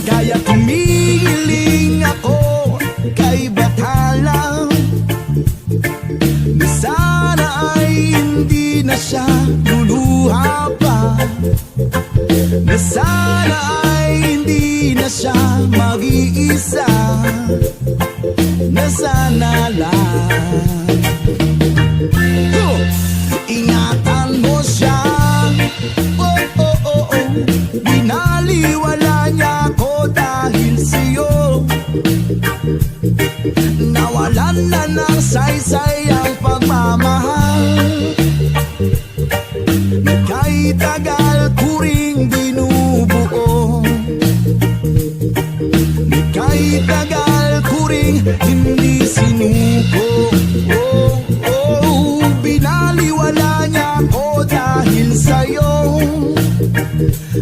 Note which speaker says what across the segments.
Speaker 1: Kaya tumiling ako kay Bathala, na sana ay hindi na siya luluha pa, na sana ay hindi na siya mag-iisa, na sana lang ingatan mo siya. Oh, oh, oh, oh. Binaliwala niya ako dahil sa'yo. Nawalan na ng saysay ang pagmamahal. Kahit tagal ko ring binubuo, kahit tagal ko ring hindi sinuko. Oh, oh, binaliwala niya ako dahil sa'yo,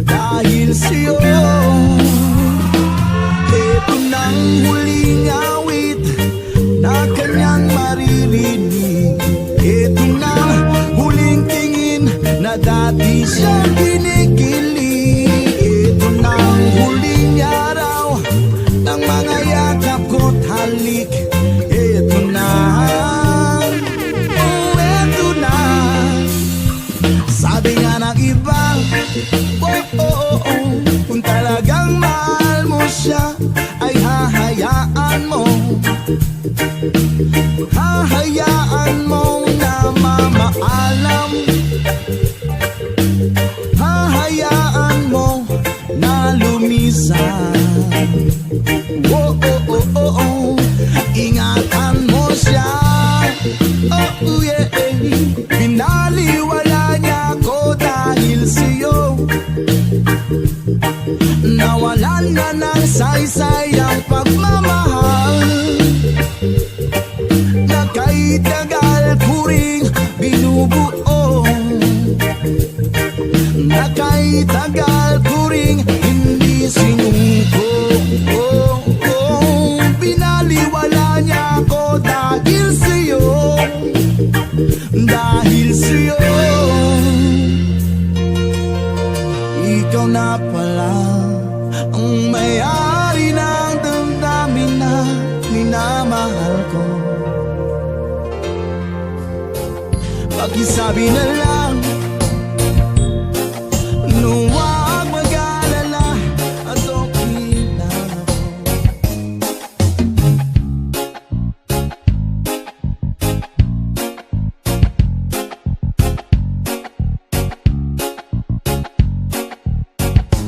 Speaker 1: dahil sa'yo. Ito nang huling awit na kanyang maririnig. Ito nang huling tingin na dati siyang kinikilig. Ito nang huling araw ng mga yakap ko't halik. Ito na, oh, ito na. Sabi nga ng iba, oh, oh, oh, oh, kung talagang mahal mo siya, ay hahayaan mo, hahayaan mo na mamaalam, hahayaan mo na lumisan. Oh, oh, oh, oh, oh. Ingatan mo siya. Oh, yeah. Binaliwala niya ako dahil sa'yo. Nawalan na ng saysay ang pagmamahal, na kahit tagal ko ring binubuo, na kahit tagal ko ring hindi sinuko. Oh, oh, binaliwala niya ako dahil sa'yo, dahil sa'yo. Ikaw na pala ang may-ari ng damdamin na minamahal ko. Pakisabi na lang, huwag mag-alala at okay lang ako.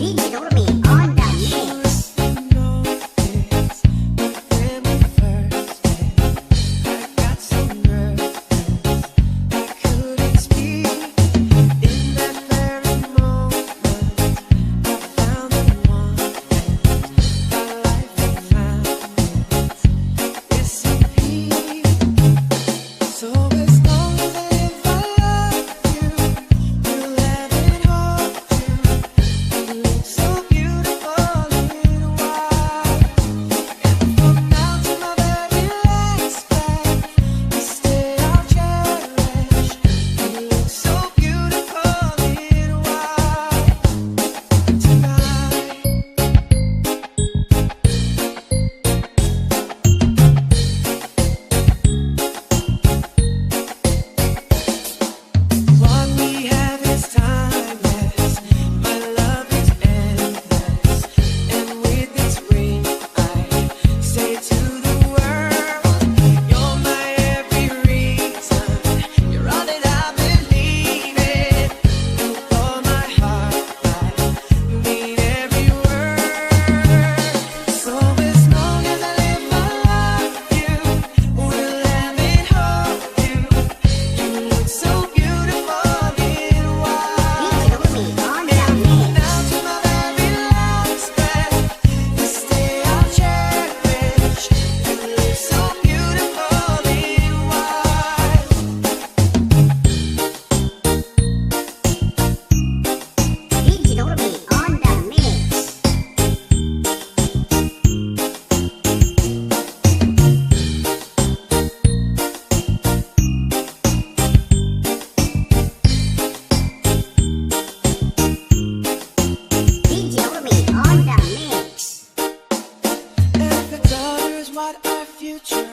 Speaker 2: DJ Dormi on the mix.
Speaker 3: Couldn't speak.
Speaker 2: future.